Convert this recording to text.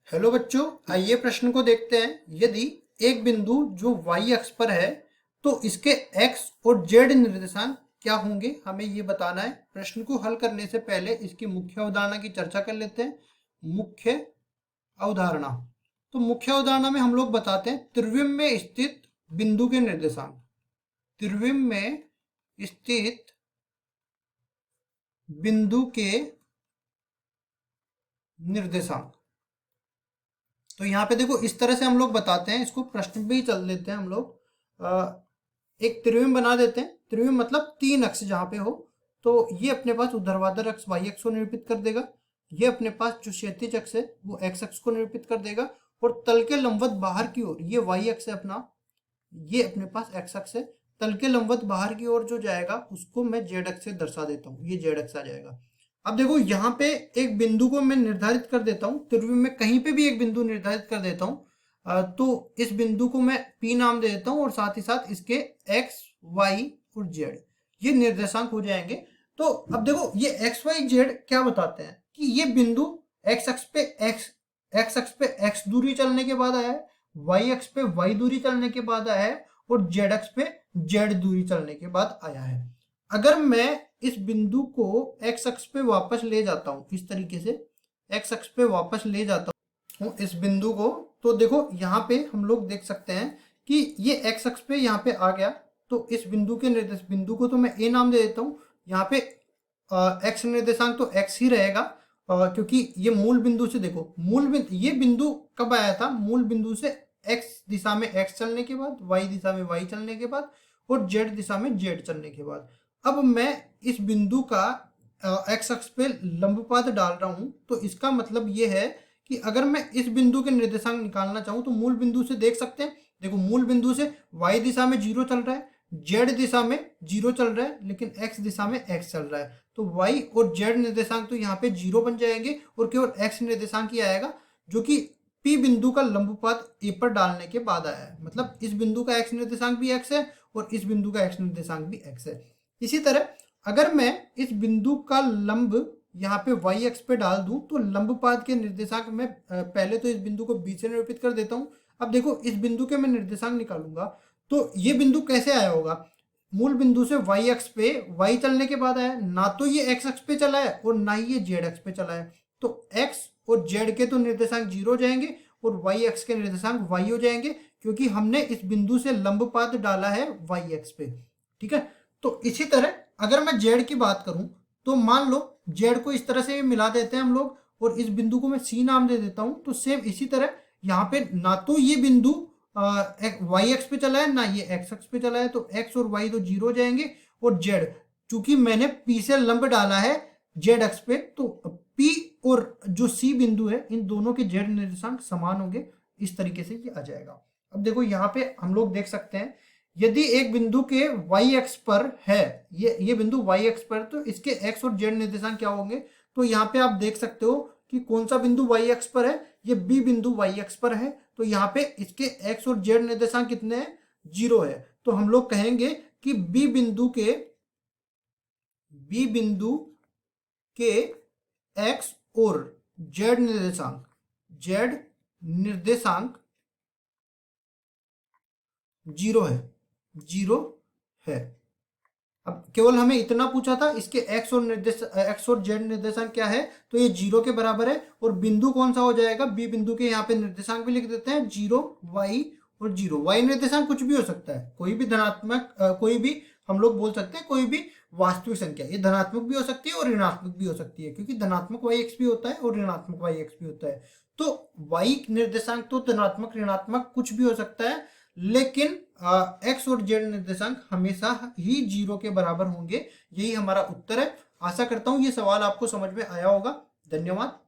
Hello बच्चों, आइए प्रश्न को देखते हैं। यदि एक बिंदु जो y अक्ष पर है तो इसके x और z निर्देशांक क्या होंगे, हमें ये बताना है। प्रश्न को हल करने से पहले इसकी मुख्य अवधारणा की चर्चा कर लेते हैं। मुख्य अवधारणा, तो मुख्य अवधारणा में हम लोग बताते हैं त्रिविम में स्थित बिंदु के निर्देशांक। त्रिविम में स्थित बिंदु के निर्देशांक, तो यहाँ पे देखो इस तरह से हम लोग बताते हैं। इसको प्रश्न पे ही चल देते हैं हम लोग। एक त्रिविम बना देते हैं। त्रिविम मतलब तीन अक्ष जहाँ पे हो, तो ये अपने पास ऊर्ध्वाधर अक्ष y अक्ष को निरूपित कर देगा। ये अपने पास जो क्षैतिज अक्ष है वो x अक्ष को निरूपित कर देगा, और तल के लंबवत बाहर की ओर ये y अक्ष है अपना, ये अपने पास x अक्ष है। तल के लंबवत बाहर की ओर जो जाएगा उसको मैं z अक्ष से दर्शा देता हूँ, ये z अक्ष आ जाएगा। अब देखो यहाँ पे एक बिंदु को मैं निर्धारित कर देता हूँ। त्रिविम में कहीं पे भी एक बिंदु निर्धारित कर देता हूँ। तो इस बिंदु को मैं P नाम दे देता हूँ, और साथ ही साथ इसके x, y और z ये निर्देशांक हो जाएंगे। तो अब देखो ये x, y, z क्या बताते हैं कि ये बिंदु x अक्ष पे x दूरी चलने के बाद आया है, y अक्ष पे y दूरी चलने के बाद आया है, और z अक्ष पे z दूरी चलने के बाद आया है। अगर मैं इस बिंदु को x अक्ष पे वापस ले जाता हूँ, इस तरीके से x अक्ष पे वापस ले जाता हूँ इस बिंदु को, तो देखो यहाँ पे हम लोग देख सकते हैं कि ये x अक्ष पे यहाँ पे आ गया। तो इस बिंदु के बिंदु को तो मैं a नाम दे देता हूँ। यहाँ पे x निर्देशांक तो x ही रहेगा, क्योंकि ये मूल बिंदु से देखो, ये बिंदु कब आया था? मूल बिंदु से x दिशा में x चलने के बाद, y दिशा में y चलने के बाद, और z दिशा में z चलने के बाद। अब मैं इस बिंदु का x अक्ष पे लंबपात डाल रहा हूं, तो इसका मतलब ये है कि अगर मैं इस बिंदु के निर्देशांक निकालना चाहूं तो मूल बिंदु से देख सकते हैं। देखो मूल बिंदु से y दिशा में 0 चल रहा है, z दिशा में 0 चल रहा है, लेकिन x दिशा में x चल रहा है। तो y और z निर्देशांक तो यहाँ पे 0 बन जाएंगे, और केवल x निर्देशांक ही आएगा जो कि P बिंदु का लंबपात A पर डालने के बाद आया है। मतलब इस बिंदु का x निर्देशांक भी x है और इस बिंदु का x निर्देशांक भी x है। इसी तरह अगर मैं इस बिंदु का लंब यहाँ पे y अक्ष पे डाल दूं, तो लंबपात के निर्देशांक में पहले तो इस बिंदु को b से निरूपित कर देता हूँ। अब देखो इस बिंदु के मैं निर्देशांक निकालूंगा, तो ये बिंदु कैसे आया होगा? मूल बिंदु से y अक्ष पे y चलने के बाद आया, ना तो ये x अक्ष पे चला है और ना ही ये z अक्ष पे चला है। तो x और z के तो निर्देशांक 0 हो जाएंगे, और y अक्ष के निर्देशांक y हो जाएंगे, क्योंकि हमने इस बिंदु से लंबपात डाला है y अक्ष पे। ठीक है, तो इसी तरह अगर मैं z की बात करूं, तो मान लो z को इस तरह से मिला देते हैं हम लोग, और इस बिंदु को मैं c नाम दे देता हूं। तो सेम इसी तरह यहाँ पे ना तो ये बिंदु y अक्ष पे चला है, ना ये x अक्ष पे चला है, तो x और y तो 0 हो जाएंगे। और z, चूंकि मैंने p से लंब डाला है z अक्ष पे, तो p और जो c बिंदु है इन दोनों के z निर्देशांक समान होंगे। इस तरीके से ये आ जाएगा। अब देखो यहाँ पे हम लोग देख सकते हैं, यदि एक बिंदु के y अक्ष पर है, ये बिंदु y अक्ष पर, तो इसके x और z निर्देशांक क्या होंगे? तो यहाँ पे आप देख सकते हो कि कौन सा बिंदु y अक्ष पर है, ये b बिंदु y अक्ष पर है। तो यहाँ पे इसके x और z निर्देशांक कितने हैं? 0 है। तो हम लोग कहेंगे कि b बिंदु के x और z निर्देशांक 0 है, 0 है। अब केवल हमें इतना पूछा था, इसके x और z निर्देशांक क्या है, तो ये 0 के बराबर है। और बिंदु कौन सा हो जाएगा? b बिंदु के यहाँ पे निर्देशांक भी लिख देते हैं, 0 y और 0। y निर्देशांक कुछ भी हो सकता है, कोई भी धनात्मक, कोई भी हम लोग बोल सकते हैं, कोई भी वास्तविक संख्या। ये धनात्मक भी हो सकती है और ऋणात्मक भी हो सकती है, क्योंकि धनात्मक y x भी होता है और ऋणात्मक y x भी होता है। तो y निर्देशांक तो धनात्मक ऋणात्मक कुछ भी हो सकता है, लेकिन x और z निर्देशांक हमेशा ही 0 के बराबर होंगे। यही हमारा उत्तर है। आशा करता हूं ये सवाल आपको समझ में आया होगा। धन्यवाद।